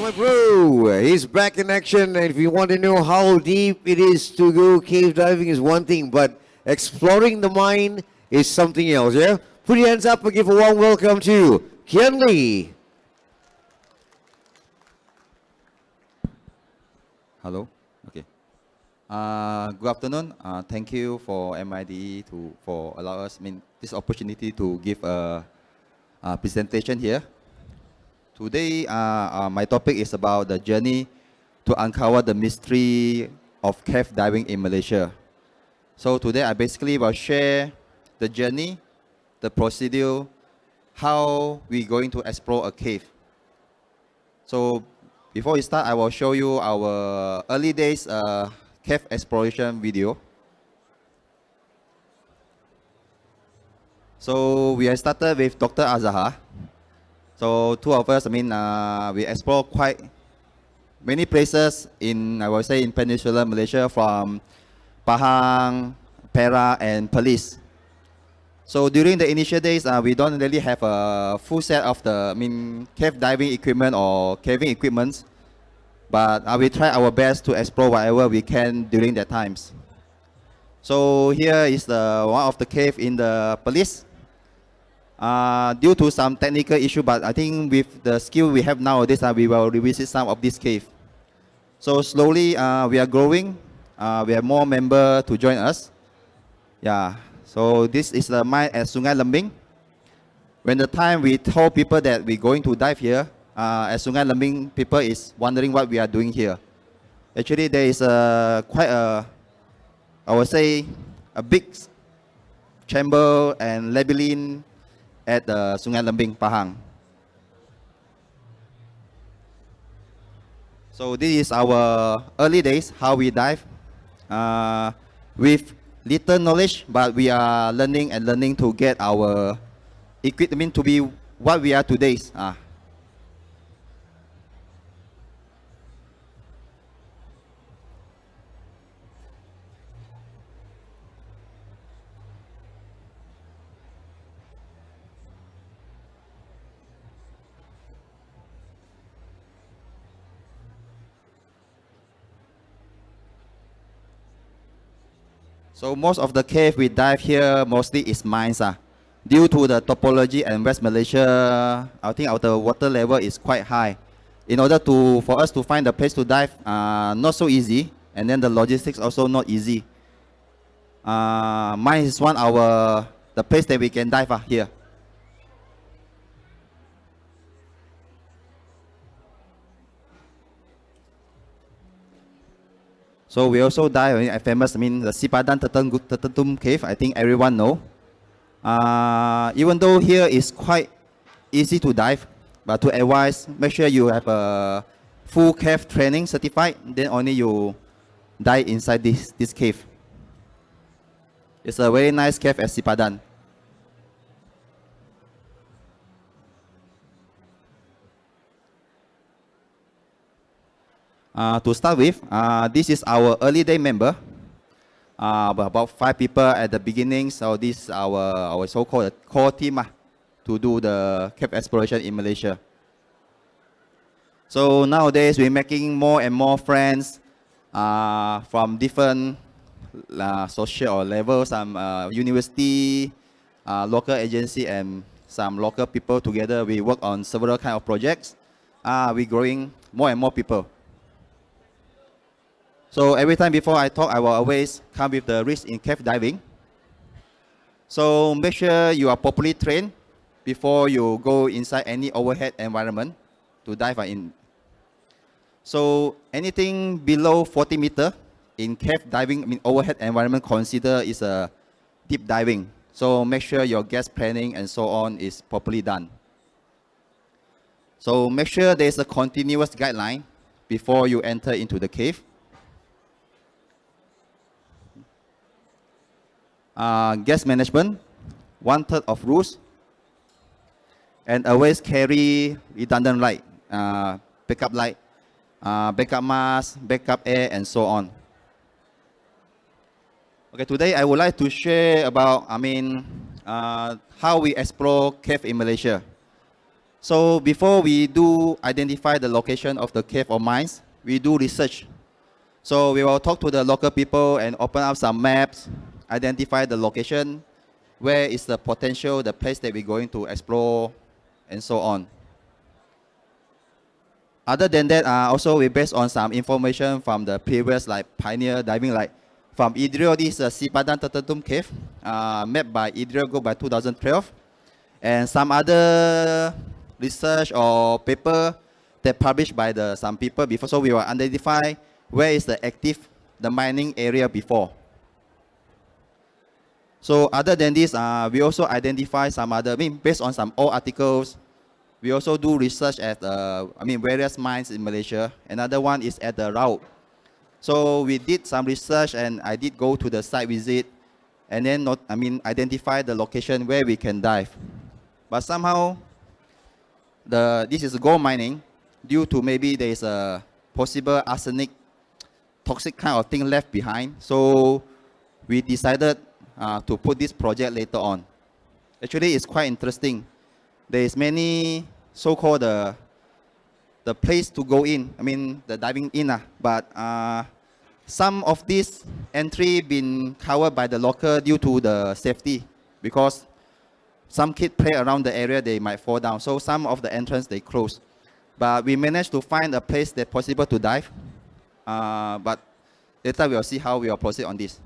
My bro, he's back in action, and if you want to know how deep it is to go cave diving is one thing, but exploring the mine is something else, yeah? Put your hands up and give a warm welcome to 𝐊𝐢𝐚𝐧. Hello. Okay. Good afternoon. Thank you for MIDE for allow us this opportunity to give a presentation here. Today, my topic is about the journey to uncover the mystery of cave diving in Malaysia. So today, I basically will share the journey, the procedure, how we're going to explore a cave. So before we start, I will show you our early days cave exploration video. So we have started with Dr. Azhar. So two of us, we explore quite many places in, I would say, in Peninsular Malaysia, from Pahang, Perak, and Perlis. So during the initial days, we don't really have a full set of the, cave diving equipment or caving equipment, but we try our best to explore whatever we can during that times. So here is the one of the cave in the Perlis. Due to some technical issue, but I think with the skill we have nowadays, we will revisit some of this cave. So slowly we are growing. We have more members to join us. Yeah. So this is the mine at 𝐊𝐚𝐧. When the time we told people that we're going to dive here, at 𝐊𝐚𝐧, people is wondering what we are doing here. Actually, there is quite a, I would say, a big chamber and labyrinth at 𝐊𝐚𝐧, Pahang. So this is our early days, how we dive. With little knowledge, but we are learning and learning to get our equipment to be what we are today. So most of the cave we dive here mostly is mines. Due to the topology and West Malaysia, I think our water level is quite high. In order for us to find a place to dive, not so easy, and then the logistics also not easy. Mine is the place that we can dive here. So we also dive a famous, the Sipadan Tertentum cave. I think everyone know. Even though here is quite easy to dive, but to advise, make sure you have a full cave training certified. Then only you dive inside this cave. It's a very nice cave at Sipadan. To start with, this is our early day member. About 5 people at the beginning. So this is our so-called core team to do the cave exploration in Malaysia. So nowadays we're making more and more friends from different social or level, some university, local agency, and some local people together. We work on several kind of projects. We're growing more and more people. So every time before I talk, I will always come with the risk in cave diving. So make sure you are properly trained before you go inside any overhead environment to dive in. So anything below 40 meter in cave diving, I mean overhead environment, consider is a deep diving. So make sure your gas planning and so on is properly done. So make sure there's a continuous guideline before you enter into the cave. Gas management, 1/3 of rules, and always carry redundant light, backup light, backup mask, backup air, and so on. Okay, today I would like to share about, how we explore cave in Malaysia. So before we do identify the location of the cave or mines, we do research. So we will talk to the local people and open up some maps, identify the location, where is the potential, the place that we're going to explore, and so on. Other than that, also we based on some information from the previous like pioneer diving, like from Idrio, this Sipadan Tertentum Cave, mapped by Idrio Group by 2012, and some other research or paper that published by some people before. So we will identify where is the mining area before. So other than this, we also identify some other, based on some old articles, we also do research at, various mines in Malaysia. Another one is at the 𝐊𝐢𝐚𝐧. So we did some research and I did go to the site visit and then identify the location where we can dive. But somehow, this is gold mining due to maybe there is a possible arsenic, toxic kind of thing left behind. So we decided to put this project later on. Actually, it's quite interesting. There is many so-called the place to go in, the diving in, but some of this entry been covered by the local due to the safety, because some kids play around the area, they might fall down. So some of the entrance they close. But we managed to find a place that's possible to dive. But later we'll see how we will proceed on this.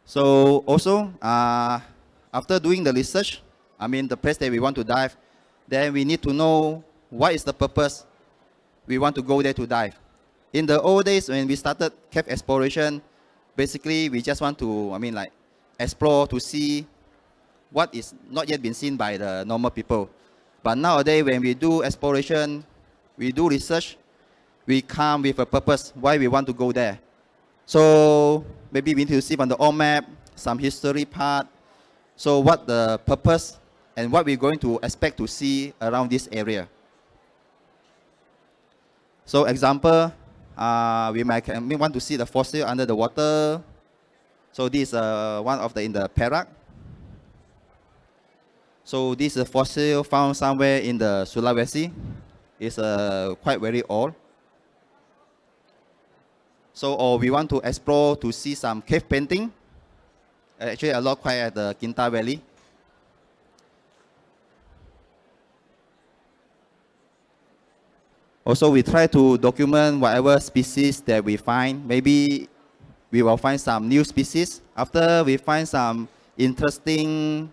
So also, after doing the research, the place that we want to dive, then we need to know what is the purpose we want to go there to dive. In the old days when we started cave exploration, basically we just want to, explore to see what is not yet been seen by the normal people. But nowadays when we do exploration, we do research, we come with a purpose why we want to go there. So maybe we need to see on the old map, some history part. So what the purpose and what we're going to expect to see around this area. So example, we might want to see the fossil under the water. So this is one of in the Perak. So this is a fossil found somewhere in the Sulawesi. It's quite very old. So or we want to explore to see some cave painting. Actually a lot quite at the 𝐊𝐚𝐧 Valley. Also we try to document whatever species that we find. Maybe we will find some new species. After we find some interesting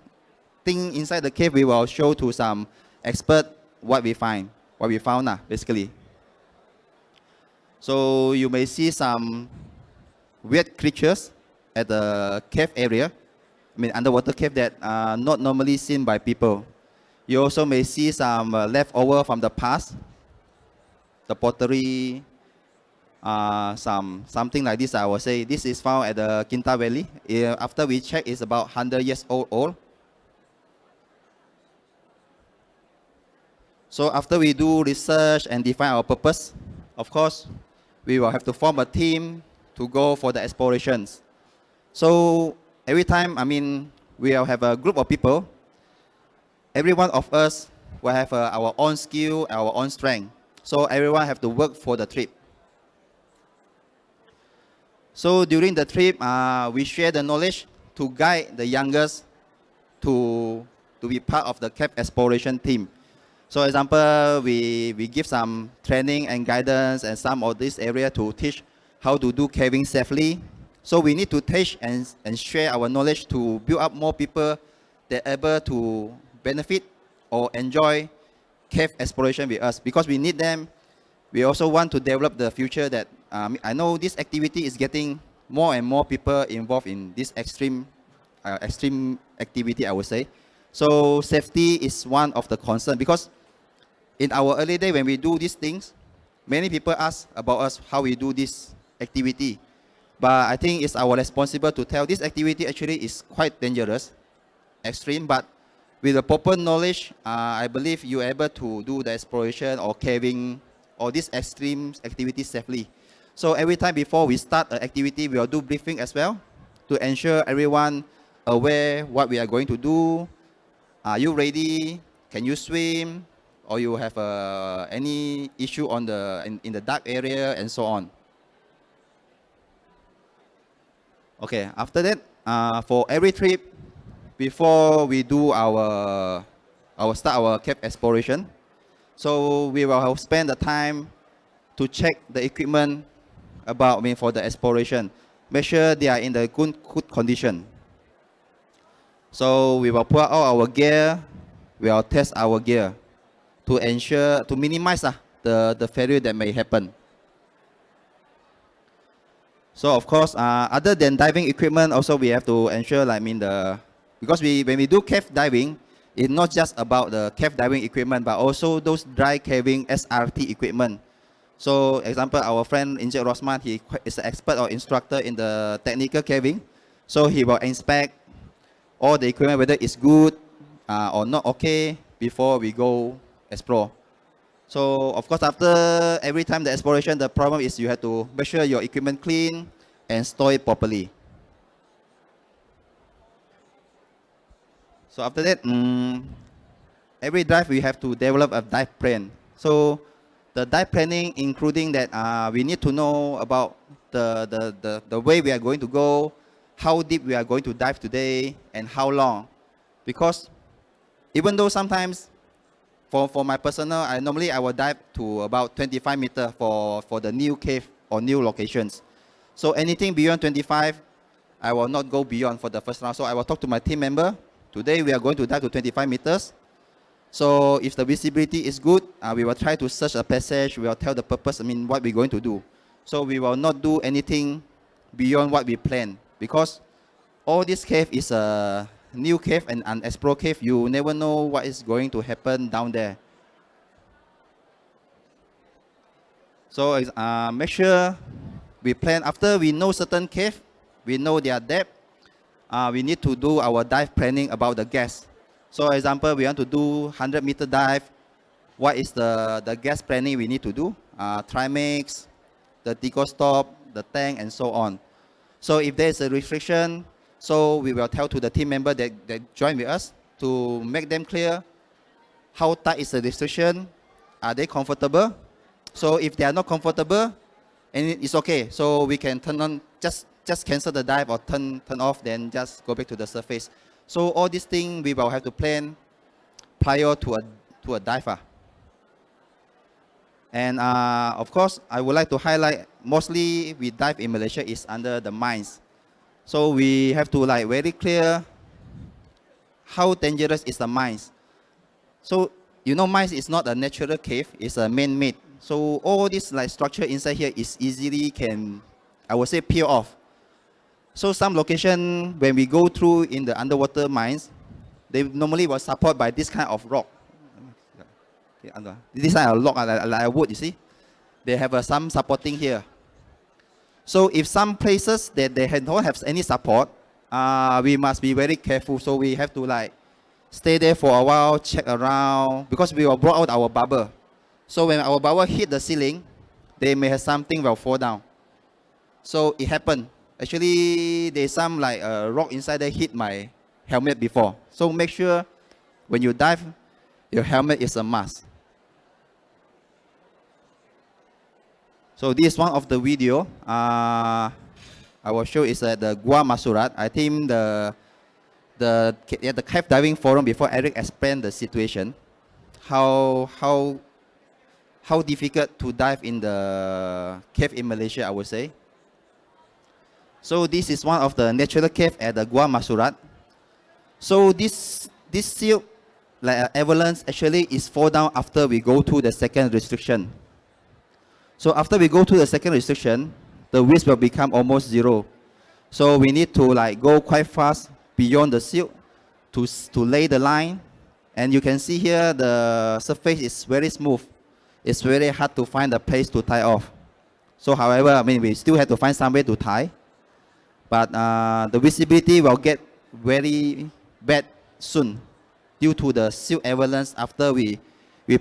thing inside the cave, we will show to some expert what we found basically. So you may see some weird creatures at the cave area, underwater cave that are not normally seen by people. You also may see some leftover from the past, the pottery, something like this. I will say this is found at the 𝐊𝐚𝐧 Valley. After we check, it's about 100 years old. So after we do research and define our purpose, of course, we will have to form a team to go for the explorations. So every time, we will have a group of people. Every one of us will have our own skill, our own strength. So everyone have to work for the trip. So during the trip, we share the knowledge to guide the youngest to be part of the cave exploration team. So example, we give some training and guidance and some of this area to teach how to do caving safely. So we need to teach and share our knowledge to build up more people that are able to benefit or enjoy cave exploration with us, because we need them. We also want to develop the future that I know this activity is getting more and more people involved in this extreme activity, I would say. So safety is one of the concerns, because in our early day when we do these things, many people ask about us how we do this activity. But I think it's our responsibility to tell this activity actually is quite dangerous, extreme, but with the proper knowledge, I believe you're able to do the exploration or caving or this extreme activity safely. So every time before we start an activity, we will do briefing as well to ensure everyone aware what we are going to do. Are you ready? Can you swim? Or you have any issue on in the dark area and so on. Okay, after that, for every trip, before we do our cave exploration, so we will spend the time to check the equipment for the exploration. Make sure they are in the good condition. So we will put all our gear, we will test our gear to minimize the failure that may happen. So of course, other than diving equipment, also we have to ensure, because when we do cave diving, it's not just about the cave diving equipment, but also those dry caving SRT equipment. So example, our friend 𝐊𝐢𝐚𝐧 Rosman, he is an expert or instructor in the technical caving. So he will inspect all the equipment, whether it's good or not okay, before we go explore. So of course, after every time the exploration, the problem is you have to make sure your equipment clean and store it properly. So after that, every dive we have to develop a dive plan. So the dive planning, including that we need to know about the way we are going to go, how deep we are going to dive today, and how long. Because even though sometimes, for my personal, I will dive to about 25 meters for the new cave or new locations. So anything beyond 25, I will not go beyond for the first round. So I will talk to my team member. Today we are going to dive to 25 meters. So if the visibility is good, we will try to search a passage. We will tell the purpose, what we're going to do. So we will not do anything beyond what we plan, because all this cave is a new cave and unexplored cave. You never know what is going to happen down there. So make sure we plan after we know certain cave, we know their depth. We need to do our dive planning about the gas. So example, we want to do 100-meter dive. What is the gas planning we need to do? Trimix, the deco stop, the tank, and so on. So if there is a restriction, so we will tell to the team member that join with us to make them clear how tight is the restriction. Are they comfortable? So if they are not comfortable, and it's okay, so we can turn on, just cancel the dive or turn off, then just go back to the surface. So all these things we will have to plan prior to a dive. And of course, I would like to highlight, mostly we dive in Malaysia is under the mines. So we have to very clear how dangerous is the mines. So mines is not a natural cave, it's a man-made. So all this structure inside here is easily I would say, peel off. So some location, when we go through in the underwater mines, they normally were supported by this kind of rock. This kind of rock, like wood, you see? They have some supporting here. So if some places that they don't have any support, we must be very careful. So we have to stay there for a while, check around, because we will blow out our bubble. So when our bubble hit the ceiling, they may have something will fall down. So it happened. Actually, there's some rock inside there hit my helmet before. So make sure when you dive, your helmet is a must. So this is one of the video. I will show is at the 𝐊𝐤𝐚𝐧. I think the cave diving forum before Eric explained the situation, how difficult to dive in the cave in Malaysia, I would say. So this is one of the natural cave at the 𝐊𝐤𝐚𝐧. So this silt, like avalanche, actually is fall down after we go to the second restriction. So after we go to the second restriction, the width will become almost zero. So we need to like go quite fast beyond the silt to lay the line. And you can see here the surface is very smooth. It's very hard to find a place to tie off. So however, I mean, we still have to find some way to tie. But the visibility will get very bad soon due to the silt avalanche after we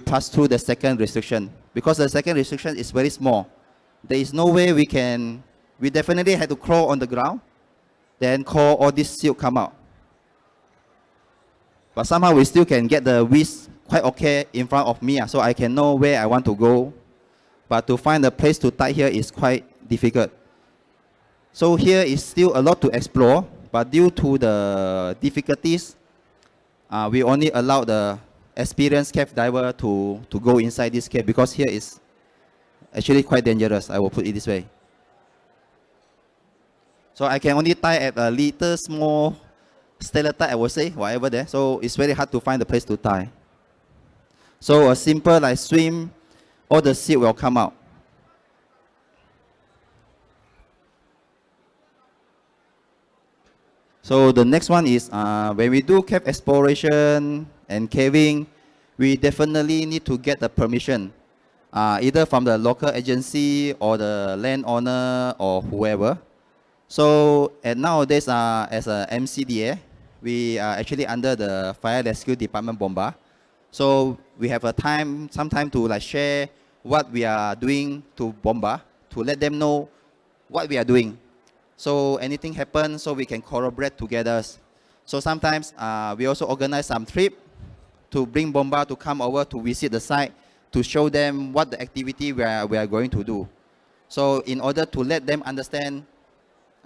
pass through the second restriction. Because the second restriction is very small. There is no way we definitely had to crawl on the ground, then call all this silt come out. But somehow we still can get the width quite okay in front of me, so I can know where I want to go. But to find a place to tie here is quite difficult. So here is still a lot to explore, but due to the difficulties, we only allow the experienced cave diver to go inside this cave, because here is actually quite dangerous, I will put it this way. So I can only tie at a little small stalactite, I would say, whatever there. So it's very hard to find a place to tie. So a simple like swim, all the silt will come out. So the next one is when we do cave exploration and caving, we definitely need to get the permission, either from the local agency or the landowner or whoever. So nowadays, as a MCDA, we are actually under the Fire Rescue Department Bomba. So we have some time to like share what we are doing to Bomba, to let them know what we are doing. So anything happens, so we can collaborate together. So sometimes we also organize some trip to bring Bomba to come over to visit the site, to show them what the activity we are going to do. So in order to let them understand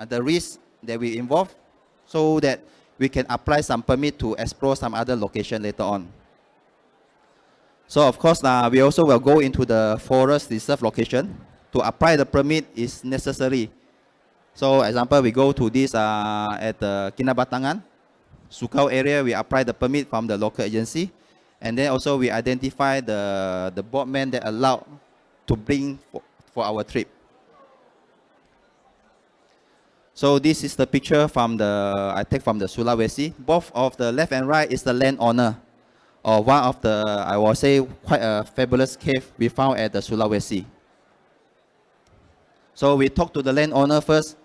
the risk that we involve, so that we can apply some permit to explore some other location later on. So of course, we also will go into the forest reserve location. To apply the permit is necessary. So example, we go to this at the Kinabatangan, Sukau area, we apply the permit from the local agency. And then also we identify the boatman that allowed to bring for our trip. So this is the picture from I take from the Sulawesi. Both of the left and right is the landowner, or one of the, I will say, quite a fabulous cave we found at the Sulawesi. So we talk to the landowner first,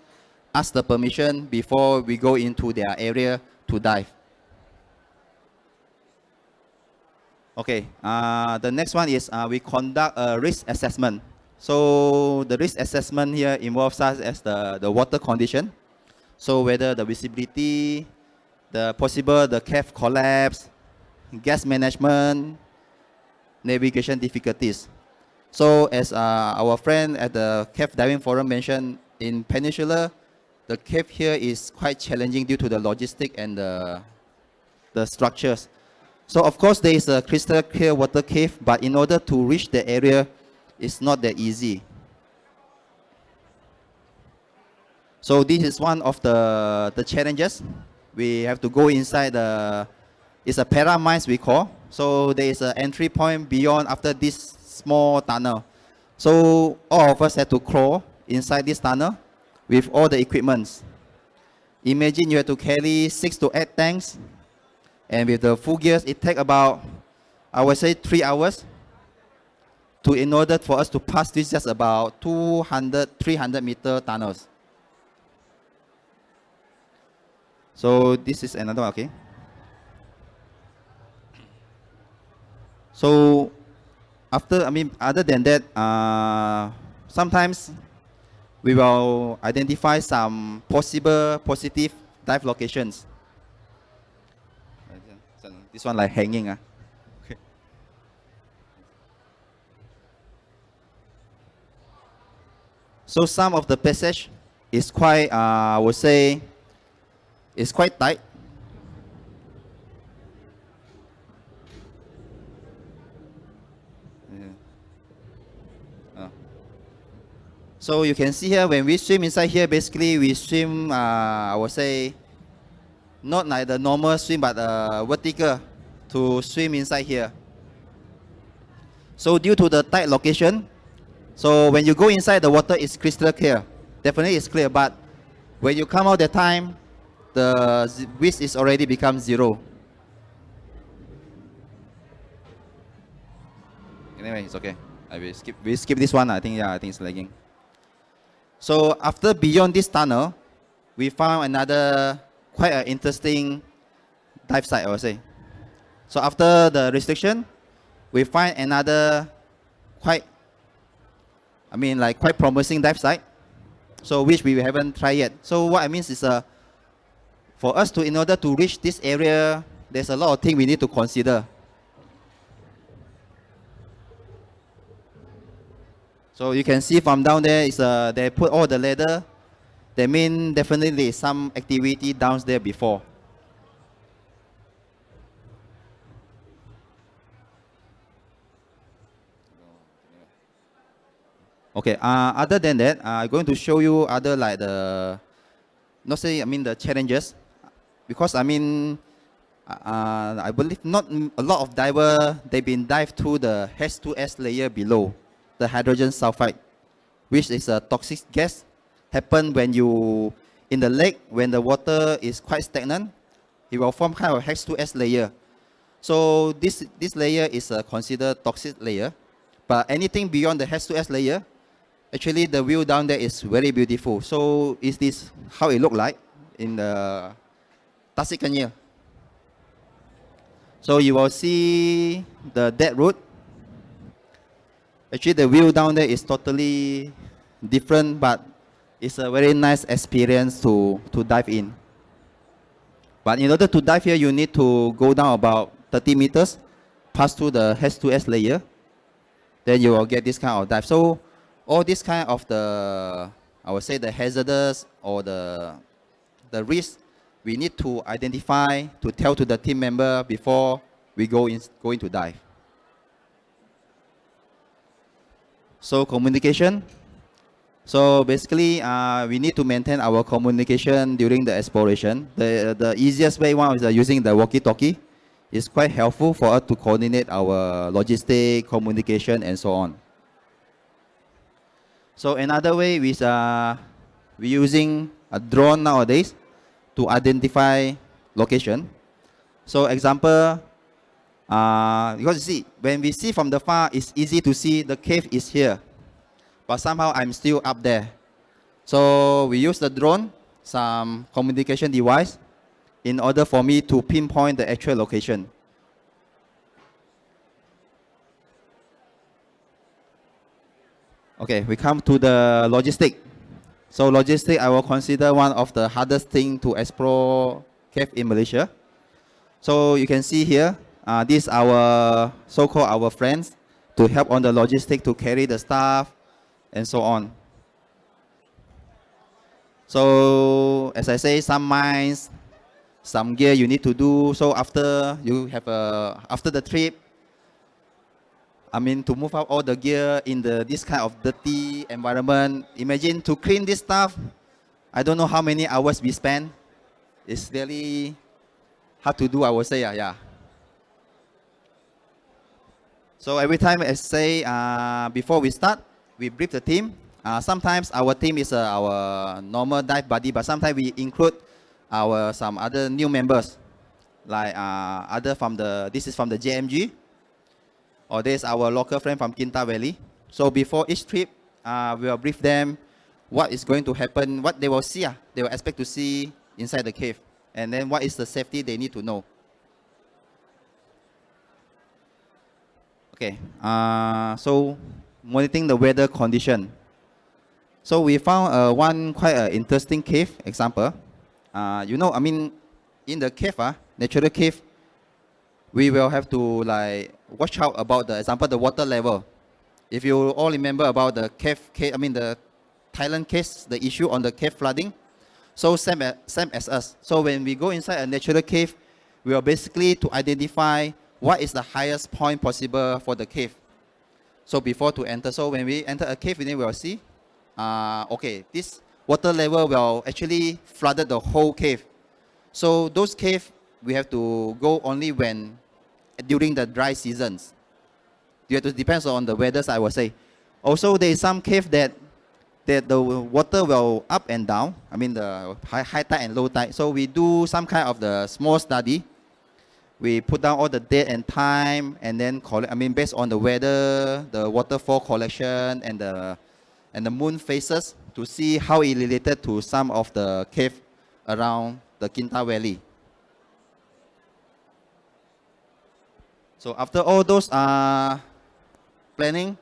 ask the permission before we go into their area to dive. Okay, the next one is we conduct a risk assessment. So the risk assessment here involves us as the water condition. So whether the visibility, the cave collapse, gas management, navigation difficulties. So as our friend at the cave diving forum mentioned, in Peninsula, the cave here is quite challenging due to the logistic and the structures. So of course there is a crystal clear water cave, but in order to reach the area, it's not that easy. So this is one of the challenges. We have to go inside it's a para mines we call. So there is an entry point beyond after this small tunnel. So all of us have to crawl inside this tunnel with all the equipments. Imagine you have to carry 6 to 8 tanks, and with the full gears, it takes about, I would say, 3 hours. In order for us to pass this just about 300 meter tunnels. So this is another one, okay. So other than that, sometimes we will identify some positive dive locations. This one like hanging. So some of the passage is quite, I would say, it's quite tight. So you can see here, when we swim inside here, basically we swim, I would say, not like the normal swim, but vertical to swim inside here. So due to the tight location, so when you go inside, the water is crystal clear. Definitely it's clear, but when you come out that time, the width is already become 0. Anyway, it's okay. We skip this one. I think it's lagging. So after beyond this tunnel, we found another quite an interesting dive site, I would say. So after the restriction, we find another quite promising dive site. So which we haven't tried yet. So what I mean is, for us in order to reach this area, there's a lot of things we need to consider. So you can see from down there is they put all the ladder. That means definitely some activity down there before. Okay. Other than that, I'm going to show you other like the challenges, because I believe not a lot of diver they've been dive through the H2S layer below the hydrogen sulfide, which is a toxic gas. Happen when you in the lake, when the water is quite stagnant, it will form kind of H2S layer. So this layer is considered toxic layer. But anything beyond the H2S layer, actually the view down there is very beautiful. So is this how it look like in the Tasik Canyon? So you will see the dead root. Actually the view down there is totally different, but it's a very nice experience to dive in. But in order to dive here, you need to go down about 30 meters, pass through the H2S layer, then you will get this kind of dive. So all this kind of the, I would say the hazardous or the risk, we need to identify, to tell to the team member before we go into dive. So communication. So basically, we need to maintain our communication during the exploration. The easiest way one is using the walkie-talkie. It's quite helpful for us to coordinate our logistic, communication, and so on. So another way is we using a drone nowadays to identify location. So example, because you see, when we see from the far, it's easy to see the cave is here. But somehow I'm still up there. So we use the drone, some communication device, in order for me to pinpoint the actual location. Okay, we come to the logistic. So logistic, I will consider one of the hardest thing to explore cave in Malaysia. So you can see here, these our so-called our friends to help on the logistic to carry the stuff and so on. So as I say, some mines, some gear you need to do. So after you have after the trip, to move out all the gear in this kind of dirty environment. Imagine to clean this stuff. I don't know how many hours we spend. It's really hard to do, I would say, yeah. So every time I say, before we start, we brief the team. Sometimes our team is our normal dive buddy, but sometimes we include some other new members, like this is from the JMG, or there's our local friend from Kinta Valley. So before each trip, we will brief them what is going to happen, what they will see, they will expect to see inside the cave, and then what is the safety they need to know. Okay, so monitoring the weather condition. So we found one quite interesting cave example. In the cave, natural cave, we will have to watch out about the water level. If you all remember about the cave, the Thailand case, the issue on the cave flooding. So same as us. So when we go inside a natural cave, we are basically to identify what is the highest point possible for the cave. So before to enter, so when we enter a cave, then we will see, okay, this water level will actually flooded the whole cave. So those cave, we have to go only when, during the dry seasons. You have to depends on the weather, I will say. Also, there is some cave that the water will up and down. I mean the high tide and low tide. So we do some kind of the small study. We put down all the date and time, and then collect. I mean based on the weather, the waterfall collection, and the moon phases to see how it related to some of the cave around the Kinta Valley. So after all those planning,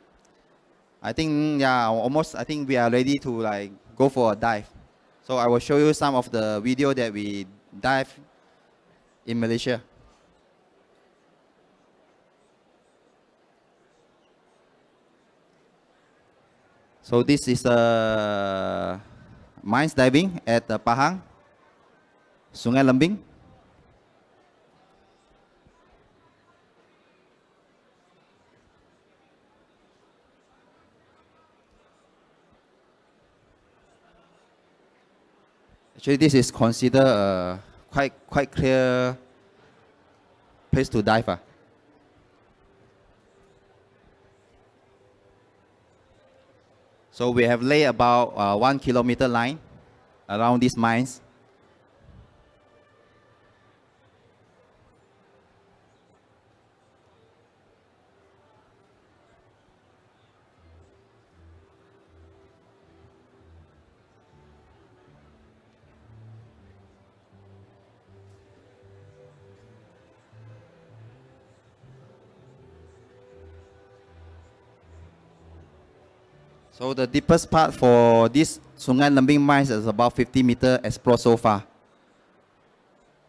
I think I think we are ready to like go for a dive. So I will show you some of the video that we dive in Malaysia. So this is mines diving at Pahang, Sungai Lembing. Actually, this is considered a quite clear place to dive. So we have laid about 1 kilometer line around these mines. So the deepest part for this Sungai Lembing mines is about 50 meter explored so far.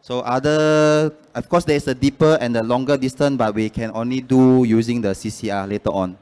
So of course there is a deeper and a longer distance, but we can only do using the CCR later on.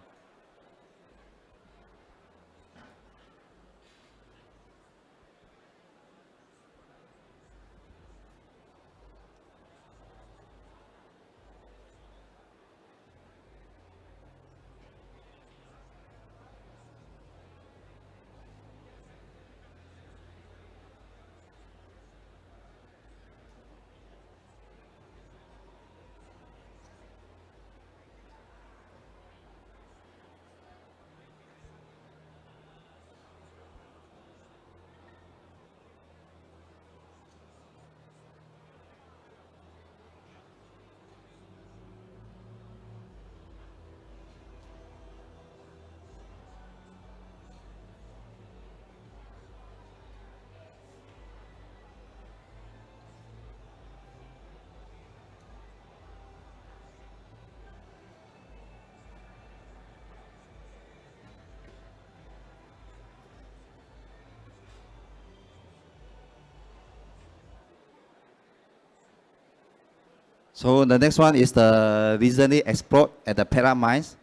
So the next one is the recently explored at the Perak mines.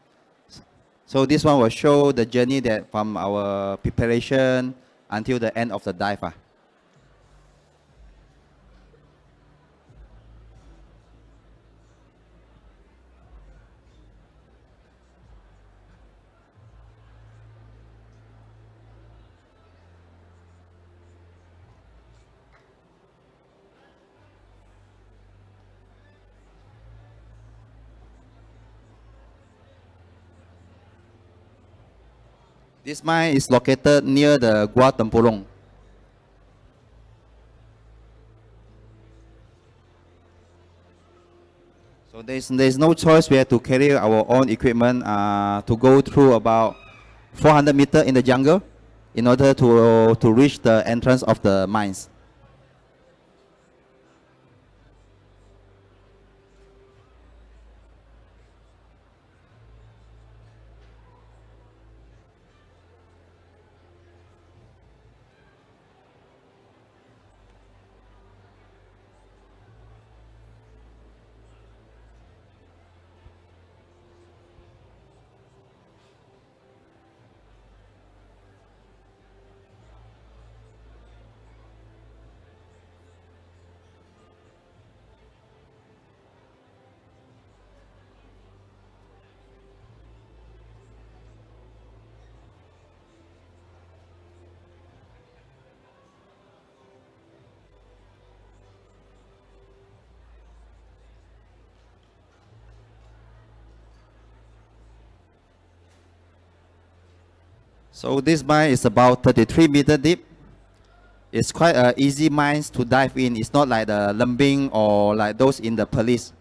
So this one will show the journey that from our preparation until the end of the dive. This mine is located near the Gua Tempurung. So there's no choice. We have to carry our own equipment to go through about 400 meters in the jungle in order to reach the entrance of the mines. So this mine is about 33 meter deep. It's quite easy mines to dive in. It's not like the lumbing or like those in the police.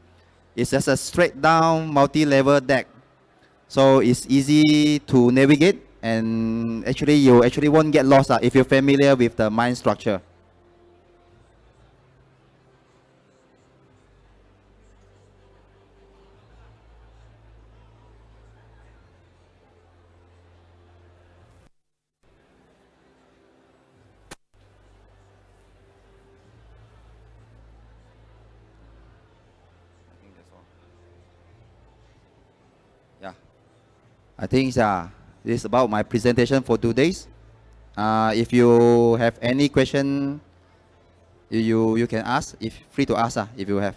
It's just a straight down multi-level deck. So it's easy to navigate, and actually you actually won't get lost if you're familiar with the mine structure. Yeah, I think this is about my presentation for 2 days. If you have any question, you can ask. If free to ask if you have.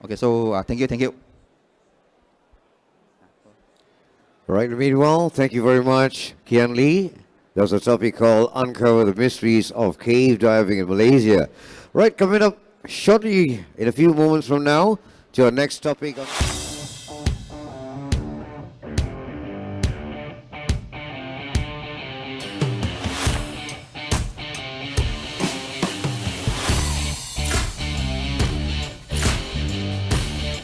Okay, so thank you. All right, meanwhile, thank you very much, Kian Lee. That was a topic called Uncover the Mysteries of Cave Diving in Malaysia. Right, coming up shortly in a few moments from now to our next topic.